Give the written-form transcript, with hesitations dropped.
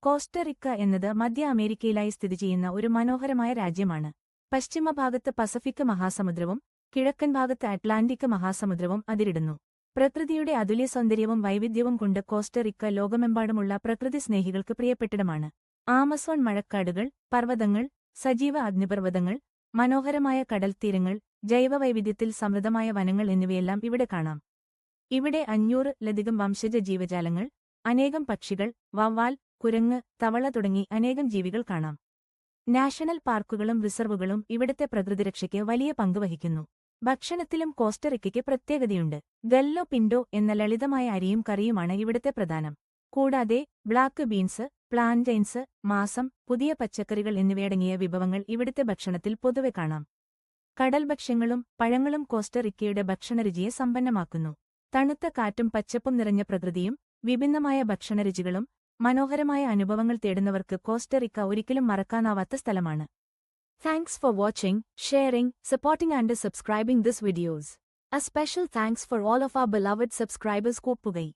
Costa Rica എന്നത് മധ്യ അമേരിക്കയിലായി സ്ഥിതിചെയ്യുന്ന ഒരു മനോഹരമായ രാജ്യമാണ്. പശ്ചിമഭാഗത്ത് പസഫിക് മഹാസമുദ്രവും കിഴക്കൻ ഭാഗത്ത് അറ്റ്ലാന്റിക് മഹാസമുദ്രവും അതിരിടുന്നു. പ്രകൃതിയുടെ അതുല്യ സൗന്ദര്യവും വൈവിധ്യവും കൊണ്ട് കോസ്റ്ററിക്ക ലോകമെമ്പാടുമുള്ള പ്രകൃതി സ്നേഹികൾക്ക് പ്രിയപ്പെട്ടിടമാണ്. ആമസോൺ മഴക്കാടുകൾ, പർവ്വതങ്ങൾ, സജീവ അഗ്നിപർവ്വതങ്ങൾ, മനോഹരമായ കടൽത്തീരങ്ങൾ, ജൈവവൈവിധ്യത്തിൽ സമൃദ്ധമായ വനങ്ങൾ എന്നിവയെല്ലാം ഇവിടെ കാണാം. ഇവിടെ 500-ലധികം വംശജ ജീവജാലങ്ങൾ, അനേകം പക്ഷികൾ, വവ്വാൽ, കുരങ്ങ്, തവള തുടങ്ങി അനേകം ജീവികൾ കാണാം. നാഷണൽ പാർക്കുകളും റിസർവുകളും ഇവിടത്തെ പ്രകൃതിരക്ഷയ്ക്ക് വലിയ പങ്ക് വഹിക്കുന്നു. ഭക്ഷണത്തിലും കോസ്റ്ററിക്കയ്ക്ക് പ്രത്യേകതയുണ്ട്. ഗല്ലോ പിന്റോ എന്ന ലളിതമായ അരിയും കറിയുമാണ് ഇവിടത്തെ പ്രധാനം. കൂടാതെ ബ്ലാക്ക് ബീൻസ്, പ്ലാന്റൈൻസ്, മാസം, പുതിയ പച്ചക്കറികൾ എന്നിവയടങ്ങിയ വിഭവങ്ങൾ ഇവിടുത്തെ ഭക്ഷണത്തിൽ പൊതുവെ കാണാം. കടൽഭക്ഷ്യങ്ങളും പഴങ്ങളും കോസ്റ്ററിക്കയുടെ ഭക്ഷണരുചിയെ സമ്പന്നമാക്കുന്നു. തണുത്ത കാറ്റും പച്ചപ്പും നിറഞ്ഞ പ്രകൃതിയും വിഭിന്നമായ ഭക്ഷണരുചികളും മനോഹരമായ അനുഭവങ്ങൾ തേടുന്നവർക്ക് കോസ്റ്ററിക്ക ഒരിക്കലും മറക്കാനാവാത്ത സ്ഥലമാണ്. Thanks for watching, sharing, supporting and subscribing this videos. A special thanks for all of our beloved subscribers. Koppugai.